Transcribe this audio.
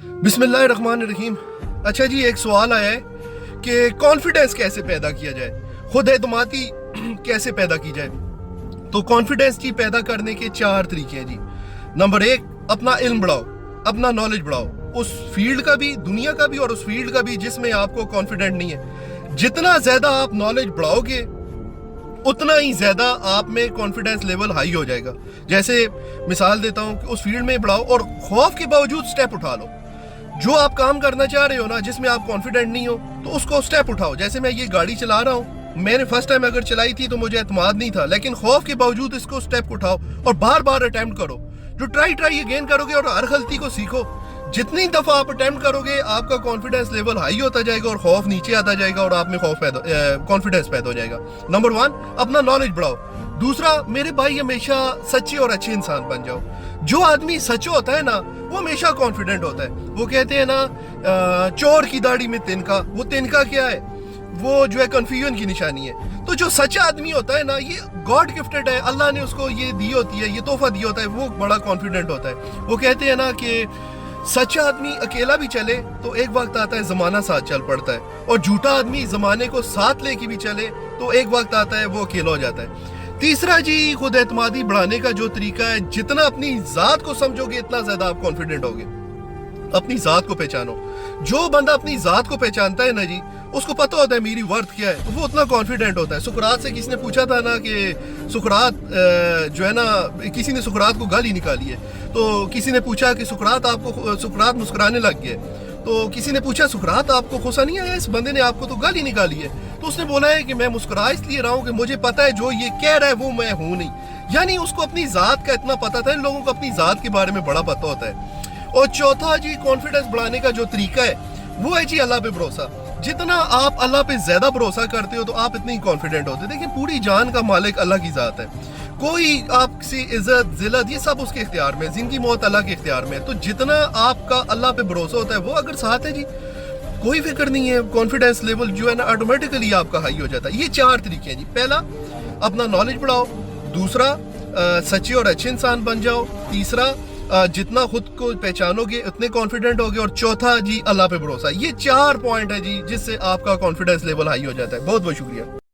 बिस्मिल्लाहिर्रहमानिर्रहीम। अच्छा जी, एक सवाल आया है कि कॉन्फिडेंस कैसे पैदा किया जाए, खुद एतमादी कैसे पैदा की जाए। तो कॉन्फिडेंस जी पैदा करने के 4 तरीके हैं जी। नंबर 1, अपना इल्म बढ़ाओ, अपना नॉलेज बढ़ाओ, उस फील्ड का भी, दुनिया का भी और उस फील्ड का भी जिसमें आपको कॉन्फिडेंट नहीं है। जितना ज़्यादा आप नॉलेज बढ़ाओगे उतना ही ज़्यादा आप में कॉन्फिडेंस लेवल हाई हो जाएगा। जैसे मिसाल देता हूँ कि उस फील्ड में बढ़ाओ और खौफ के बावजूद स्टेप उठा लो। जो आप काम करना चाह रहे हो ना, जिसमें आप कॉन्फिडेंट नहीं हो, तो उसको स्टेप उठाओ। जैसे मैं ये गाड़ी चला रहा हूँ, मैंने फर्स्ट टाइम अगर चलाई थी तो मुझे एतमाद नहीं था, लेकिन खौफ के बावजूद इसको स्टेप उठाओ और बार बार अटेम्प्ट करो। जो ट्राई अगेन करोगे और हर गलती को सीखो। जितनी दफ़ा आप अटेम्प्ट करोगे आपका कॉन्फिडेंस लेवल हाई होता जाएगा और खौफ नीचे आता जाएगा और आप में कॉन्फिडेंस पैदा हो जाएगा। नंबर 1, अपना नॉलेज बढ़ाओ। दूसरा, मेरे भाई, हमेशा सच्चे और अच्छे इंसान बन जाओ। जो आदमी सच्चा होता है ना, वो हमेशा कॉन्फिडेंट होता है। वो कहते हैं ना, चोर की दाढ़ी में तिनका। वो तिनका क्या है? वो जो है कन्फ्यूजन की निशानी है। तो जो सच्चा आदमी होता है ना, ये गॉड गिफ्टेड है, अल्लाह ने उसको ये दी होती है, ये तोहफा दिया होता है, वो बड़ा कॉन्फिडेंट होता है। वो कहते हैं ना कि सच्चा आदमी अकेला भी चले तो एक वक्त आता है जमाना साथ चल पड़ता है, और झूठा आदमी जमाने को साथ लेके भी चले तो एक वक्त आता है वो अकेला हो जाता है। तीसरा जी, खुद एतमादी बढ़ाने का जो तरीका है, जितना अपनी ज़ात को समझोगे इतना ज़्यादा आप कॉन्फिडेंट होगे। अपनी ज़ात को पहचानो। जो बंदा अपनी ज़ात को पहचानता है ना जी, उसको पता होता है मेरी वर्थ क्या है, तो वो उतना कॉन्फिडेंट होता है। सुकरात से किसी ने पूछा था ना कि सुकरात जो है ना, किसी ने सुकरात को गाली निकाली है, तो किसी ने पूछा कि सुकरात मुस्कुराने लग गए। तो किसी ने पूछा, सुकरात आपको गुस्सा नहीं आया, इस बंदे ने आपको तो गाली निकाली है? तो उसने बोला है कि मैं मुस्कुरा इसलिए रहा हूँ कि मुझे पता है जो ये कह रहा है वो मैं हूँ नहीं। यानी उसको अपनी ज़ात का इतना पता था। इन लोगों को अपनी ज़ात के बारे में बड़ा पता होता है। और चौथा जी, कॉन्फिडेंस बढ़ाने का जो तरीका है वो है जी अल्लाह पे भरोसा। जितना आप अल्लाह पे ज्यादा भरोसा करते हो तो आप इतने ही कॉन्फिडेंट होते हो। देखिए, पूरी जान का मालिक अल्लाह की जात है। कोई आपसी इज्जत जिल्लत ये सब उसके इख्तियार में, जिंदगी मौत अल्लाह के इख्तियार में है। तो जितना आपका अल्लाह पे भरोसा होता है, वो अगर साथ है जी, कोई फिक्र नहीं है, कॉन्फिडेंस लेवल जो है ना ऑटोमेटिकली आपका हाई हो जाता है। ये 4 तरीके हैं जी। पहला, अपना नॉलेज बढ़ाओ। दूसरा, सच्चे और अच्छे इंसान बन जाओ। तीसरा, जितना खुद को पहचानोगे उतने कॉन्फिडेंट होगे। और चौथा जी, अल्लाह पे भरोसा। ये 4 पॉइंट है जी जिससे आपका कॉन्फिडेंस लेवल हाई हो जाता है। बहुत बहुत शुक्रिया।